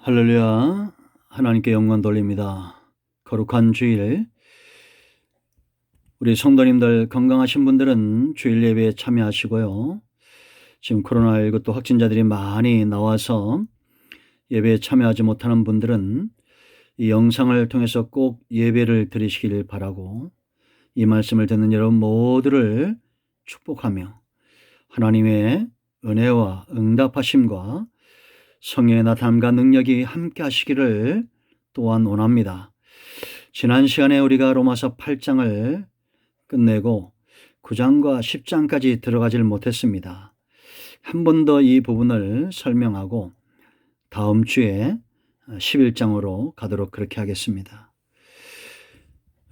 할렐루야. 하나님께 영광 돌립니다. 거룩한 주일, 우리 성도님들 건강하신 분들은 주일 예배에 참여하시고요. 지금 코로나19 또 확진자들이 많이 나와서 예배에 참여하지 못하는 분들은 이 영상을 통해서 꼭 예배를 드리시길 바라고, 이 말씀을 듣는 여러분 모두를 축복하며 하나님의 은혜와 응답하심과 성령의 나타남과 능력이 함께 하시기를 또한 원합니다. 지난 시간에 우리가 로마서 8장을 끝내고 9장과 10장까지 들어가질 못했습니다. 한 번 더 이 부분을 설명하고 다음 주에 11장으로 가도록 그렇게 하겠습니다.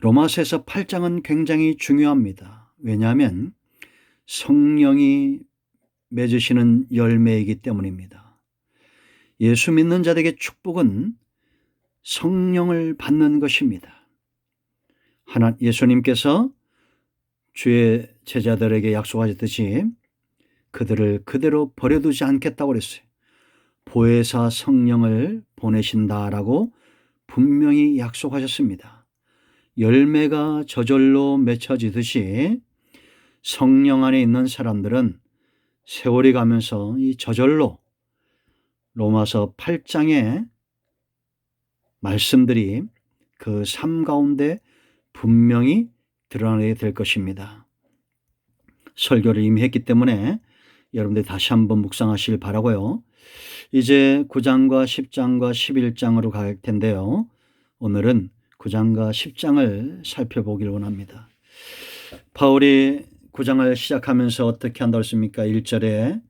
로마서에서 8장은 굉장히 중요합니다. 왜냐하면 성령이 맺으시는 열매이기 때문입니다. 예수 믿는 자들에게 축복은 성령을 받는 것입니다. 예수님께서 주의 제자들에게 약속하셨듯이 그들을 그대로 버려두지 않겠다고 그랬어요. 보혜사 성령을 보내신다라고 분명히 약속하셨습니다. 열매가 저절로 맺혀지듯이 성령 안에 있는 사람들은 세월이 가면서 이 저절로 로마서 8장의 말씀들이 그 삶 가운데 분명히 드러나게 될 것입니다. 설교를 이미 했기 때문에 여러분들 다시 한번 묵상하시길 바라고요. 이제 9장과 10장과 11장으로 갈 텐데요. 오늘은 9장과 10장을 살펴보길 원합니다. 바울이 9장을 시작하면서 어떻게 한다고 했습니까? 1절에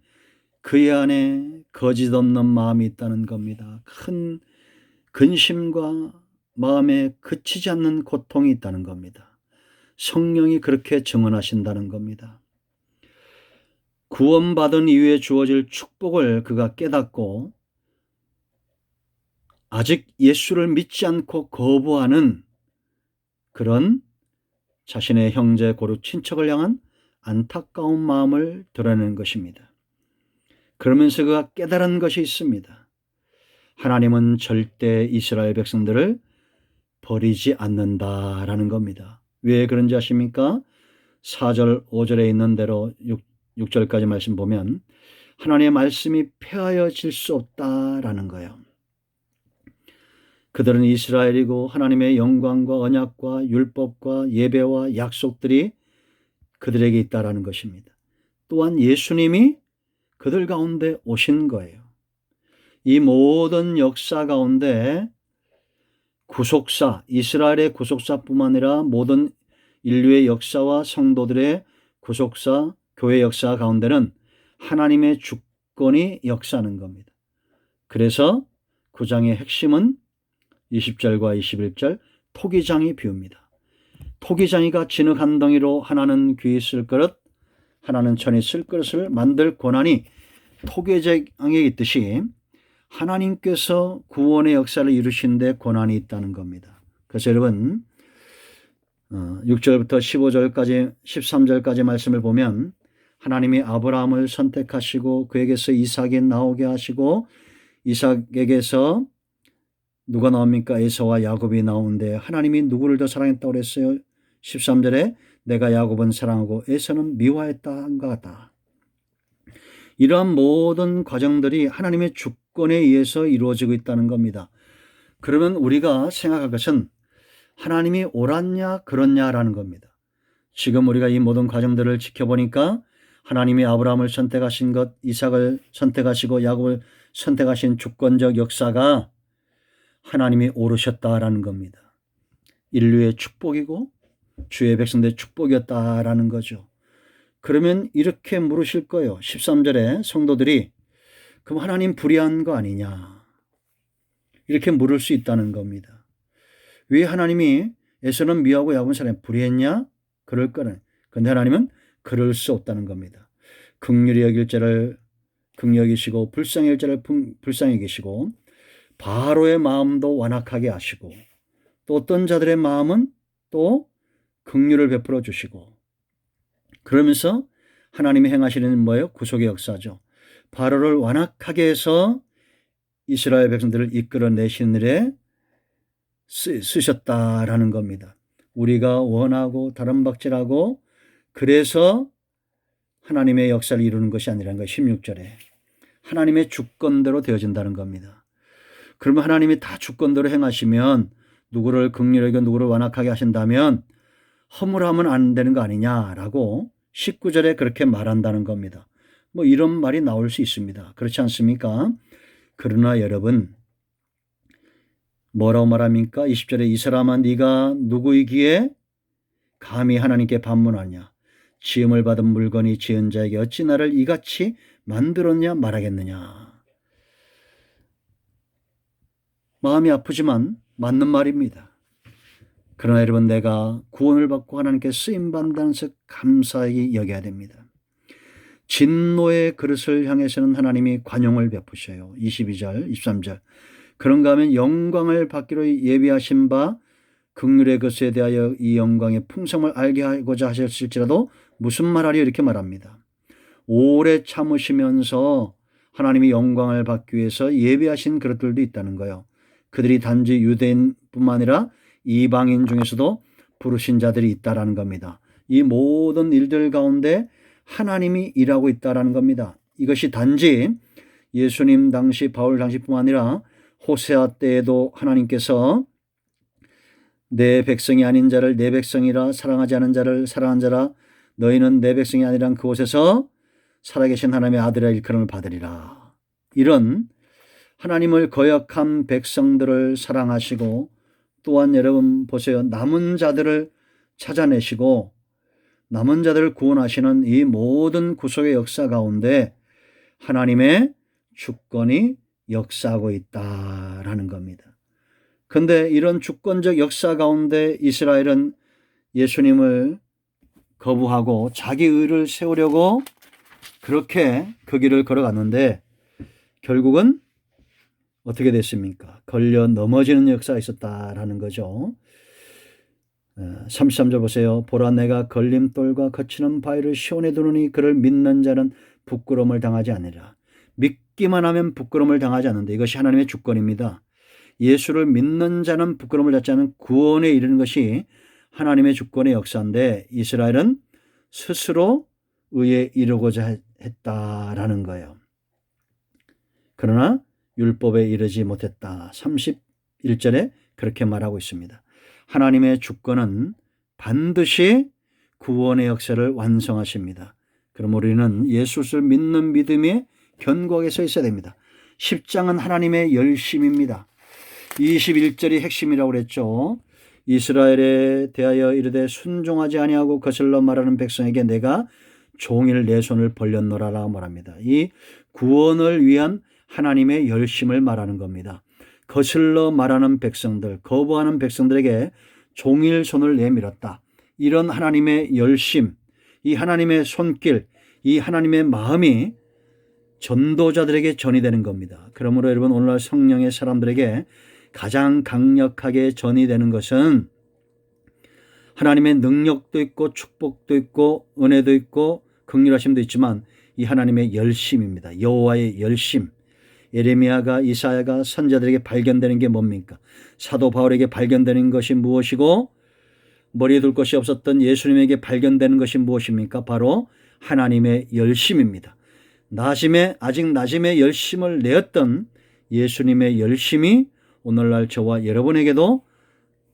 그의 안에 거짓 없는 마음이 있다는 겁니다. 큰 근심과 마음에 그치지 않는 고통이 있다는 겁니다. 성령이 그렇게 증언하신다는 겁니다. 구원받은 이후에 주어질 축복을 그가 깨닫고 아직 예수를 믿지 않고 거부하는 그런 자신의 형제 고륙 친척을 향한 안타까운 마음을 드러내는 것입니다. 그러면서 그가 깨달은 것이 있습니다. 하나님은 절대 이스라엘 백성들을 버리지 않는다라는 겁니다. 왜 그런지 아십니까? 4절 5절에 있는 대로 6절까지 말씀 보면 하나님의 말씀이 폐하여질 수 없다라는 거예요. 그들은 이스라엘이고 하나님의 영광과 언약과 율법과 예배와 약속들이 그들에게 있다라는 것입니다. 또한 예수님이 그들 가운데 오신 거예요. 이 모든 역사 가운데 구속사, 이스라엘의 구속사뿐만 아니라 모든 인류의 역사와 성도들의 구속사, 교회 역사 가운데는 하나님의 주권이 역사하는 겁니다. 그래서 9장의 핵심은 20절과 21절 토기장이 비웁니다. 토기장이가 진흙 한 덩이로 하나는 귀 쓸 그릇, 하나는 천이 쓸 그릇을 만들 권한이 토기장에 있듯이 하나님께서 구원의 역사를 이루신 데 권한이 있다는 겁니다. 그래서 여러분 6절부터 15절까지 13절까지 말씀을 보면 하나님이 아브라함을 선택하시고 그에게서 이삭이 나오게 하시고 이삭에게서 누가 나옵니까? 에서와 야곱이 나오는데 하나님이 누구를 더 사랑했다고 그랬어요? 13절에 내가 야곱은 사랑하고 에서는 미워했다 한 것 같다. 이러한 모든 과정들이 하나님의 주권에 의해서 이루어지고 있다는 겁니다. 그러면 우리가 생각할 것은 하나님이 옳았냐 그렇냐라는 겁니다. 지금 우리가 이 모든 과정들을 지켜보니까 하나님이 아브라함을 선택하신 것, 이삭을 선택하시고 야곱을 선택하신 주권적 역사가 하나님이 옳으셨다라는 겁니다. 인류의 축복이고 주의 백성들의 축복이었다라는 거죠. 그러면 이렇게 물으실 거예요. 13절에 성도들이 그럼 하나님 불의한 거 아니냐 이렇게 물을 수 있다는 겁니다. 왜 하나님이 에서는 미워하고 야곱은 사랑해 불의했냐? 그럴 거는. 그런데 하나님은 그럴 수 없다는 겁니다. 긍휼히 여길 자를 긍휼히 여기시고 불쌍히 여길 자를 불쌍히 여기시고 바로의 마음도 완악하게 하시고 또 어떤 자들의 마음은 또 긍휼을 베풀어 주시고 그러면서 하나님이 행하시는 뭐예요? 구속의 역사죠. 바로를 완악하게 해서 이스라엘 백성들을 이끌어내시는 일에 쓰셨다라는 겁니다. 우리가 원하고 다름박질하고 그래서 하나님의 역사를 이루는 것이 아니라는 거예요. 16절에. 하나님의 주권대로 되어진다는 겁니다. 그러면 하나님이 다 주권대로 행하시면 누구를 긍휼하게 누구를 완악하게 하신다면 허물하면 안 되는 거 아니냐라고 19절에 그렇게 말한다는 겁니다. 뭐 이런 말이 나올 수 있습니다. 그렇지 않습니까? 그러나 여러분 뭐라고 말합니까? 20절에 이 사람아 네가 누구이기에 감히 하나님께 반문하냐? 지음을 받은 물건이 지은 자에게 어찌 나를 이같이 만들었냐 말하겠느냐. 마음이 아프지만 맞는 말입니다. 그러나 여러분 내가 구원을 받고 하나님께 쓰임받는다는 것을 감사히 여겨야 됩니다. 진노의 그릇을 향해서는 하나님이 관용을 베푸셔요. 22절 23절 그런가 하면 영광을 받기로 예비하신 바 긍휼의 것에 대하여 이 영광의 풍성을 알게 하고자 하셨을지라도 무슨 말하리요 이렇게 말합니다. 오래 참으시면서 하나님이 영광을 받기 위해서 예비하신 그릇들도 있다는 거예요. 그들이 단지 유대인뿐만 아니라 이방인 중에서도 부르신 자들이 있다라는 겁니다. 이 모든 일들 가운데 하나님이 일하고 있다라는 겁니다. 이것이 단지 예수님 당시 바울 당시뿐만 아니라 호세아 때에도 하나님께서 내 백성이 아닌 자를 내 백성이라 사랑하지 않은 자를 사랑한 자라 너희는 내 백성이 아니란 그곳에서 살아계신 하나님의 아들의 일컬음을 받으리라. 이런 하나님을 거역한 백성들을 사랑하시고 또한 여러분 보세요. 남은 자들을 찾아내시고 남은 자들을 구원하시는 이 모든 구속의 역사 가운데 하나님의 주권이 역사하고 있다라는 겁니다. 그런데 이런 주권적 역사 가운데 이스라엘은 예수님을 거부하고 자기 의를 세우려고 그렇게 그 길을 걸어갔는데 결국은 어떻게 됐습니까? 걸려 넘어지는 역사가 있었다라는 거죠. 33절 보세요. 보라 내가 걸림돌과 거치는 바위를 시온에 두느니 그를 믿는 자는 부끄러움을 당하지 않으리라. 믿기만 하면 부끄러움을 당하지 않는다. 이것이 하나님의 주권입니다. 예수를 믿는 자는 부끄러움을 갖지 않는 구원에 이르는 것이 하나님의 주권의 역사인데 이스라엘은 스스로 의에 이르고자 했다라는 거예요. 그러나 율법에 이르지 못했다. 31절에 그렇게 말하고 있습니다. 하나님의 주권은 반드시 구원의 역사를 완성하십니다. 그럼 우리는 예수를 믿는 믿음의 견고하게 서 있어야 됩니다. 10장은 하나님의 열심입니다. 21절이 핵심이라고 그랬죠. 이스라엘에 대하여 이르되 순종하지 아니하고 거슬러 말하는 백성에게 내가 종일 내 손을 벌렸노라라고 말합니다. 이 구원을 위한 하나님의 열심을 말하는 겁니다. 거슬러 말하는 백성들, 거부하는 백성들에게 종일 손을 내밀었다. 이런 하나님의 열심, 이 하나님의 손길, 이 하나님의 마음이 전도자들에게 전이 되는 겁니다. 그러므로 여러분 오늘날 성령의 사람들에게 가장 강력하게 전이 되는 것은 하나님의 능력도 있고 축복도 있고 은혜도 있고 긍휼하심도 있지만 이 하나님의 열심입니다. 여호와의 열심. 예레미야가 이사야가 선자들에게 발견되는 게 뭡니까? 사도 바울에게 발견되는 것이 무엇이고 머리에 둘 것이 없었던 예수님에게 발견되는 것이 무엇입니까? 바로 하나님의 열심입니다. 아직 나심의 열심을 내었던 예수님의 열심이 오늘날 저와 여러분에게도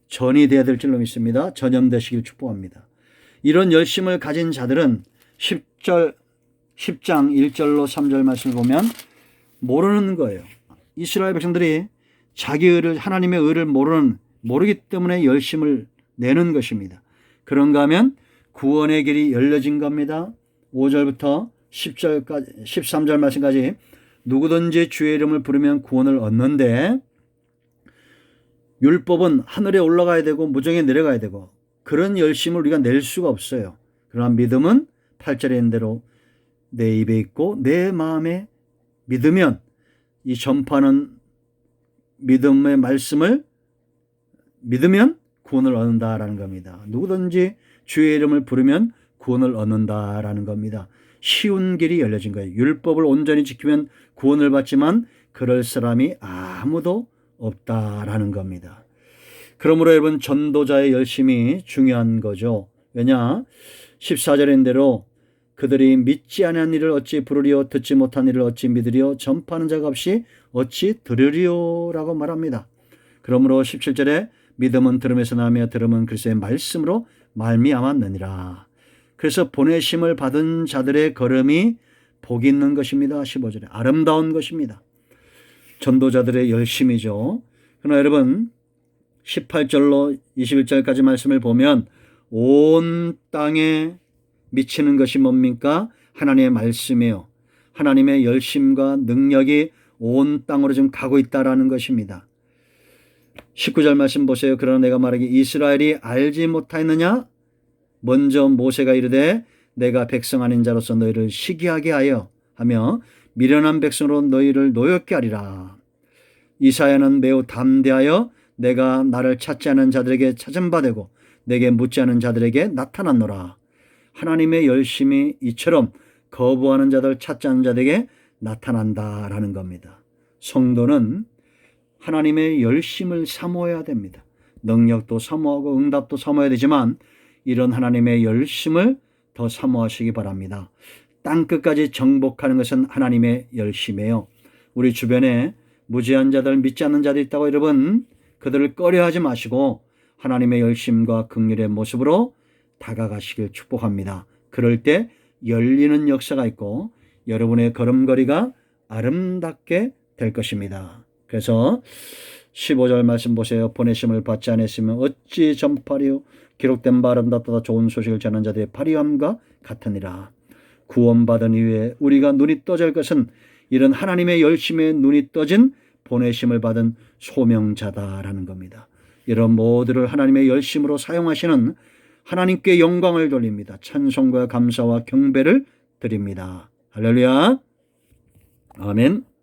전이 되어야 될 줄로 믿습니다. 전염되시길 축복합니다. 이런 열심을 가진 자들은 10장 1절로 3절 말씀을 보면 모르는 거예요. 이스라엘 백성들이 자기 의를 하나님의 의를 모르기 때문에 열심을 내는 것입니다. 그런가 하면 구원의 길이 열려진 겁니다. 5절부터 10절까지 13절 말씀까지 누구든지 주의 이름을 부르면 구원을 얻는데 율법은 하늘에 올라가야 되고 무정에 내려가야 되고 그런 열심을 우리가 낼 수가 없어요. 그러나 믿음은 8절에 있는 대로 내 입에 있고 내 마음에 믿으면 이 전파하는 믿음의 말씀을 믿으면 구원을 얻는다라는 겁니다. 누구든지 주의 이름을 부르면 구원을 얻는다라는 겁니다. 쉬운 길이 열려진 거예요. 율법을 온전히 지키면 구원을 받지만 그럴 사람이 아무도 없다라는 겁니다. 그러므로 여러분 전도자의 열심이 중요한 거죠. 왜냐 14절인 대로 그들이 믿지 아니한 일을 어찌 부르리요 듣지 못한 일을 어찌 믿으리요 전파하는 자가 없이 어찌 들으리요 라고 말합니다. 그러므로 17절에 믿음은 들음에서 나며 들음은 그리스도의 말씀으로 말미암았느니라. 그래서 보내심을 받은 자들의 걸음이 복이 있는 것입니다. 15절에 아름다운 것입니다. 전도자들의 열심이죠. 그러나 여러분 18절로 21절까지 말씀을 보면 온 땅에 미치는 것이 뭡니까? 하나님의 말씀이에요. 하나님의 열심과 능력이 온 땅으로 지금 가고 있다라는 것입니다. 19절 말씀 보세요. 그러나 내가 말하기 이스라엘이 알지 못하였느냐? 먼저 모세가 이르되 내가 백성 아닌 자로서 너희를 시기하게 하며 미련한 백성으로 너희를 노엽게 하리라. 이사야는 매우 담대하여 내가 나를 찾지 않은 자들에게 찾은 바 되고 내게 묻지 않은 자들에게 나타났노라. 하나님의 열심이 이처럼 거부하는 자들 찾지 않은 자들에게 나타난다라는 겁니다. 성도는 하나님의 열심을 사모해야 됩니다. 능력도 사모하고 응답도 사모해야 되지만 이런 하나님의 열심을 더 사모하시기 바랍니다. 땅끝까지 정복하는 것은 하나님의 열심이에요. 우리 주변에 무지한 자들, 믿지 않는 자들이 있다고 여러분 그들을 꺼려하지 마시고 하나님의 열심과 긍휼의 모습으로 다가가시길 축복합니다. 그럴 때 열리는 역사가 있고 여러분의 걸음걸이가 아름답게 될 것입니다. 그래서 15절 말씀 보세요. 보내심을 받지 않았으면 어찌 전파리요 기록된 바 아름답다 좋은 소식을 전하는 자들의 파리함과 같으니라. 구원받은 이후에 우리가 눈이 떠질 것은 이런 하나님의 열심에 눈이 떠진 보내심을 받은 소명자다라는 겁니다. 이런 모두를 하나님의 열심으로 사용하시는 하나님께 영광을 돌립니다. 찬송과 감사와 경배를 드립니다. 할렐루야. 아멘.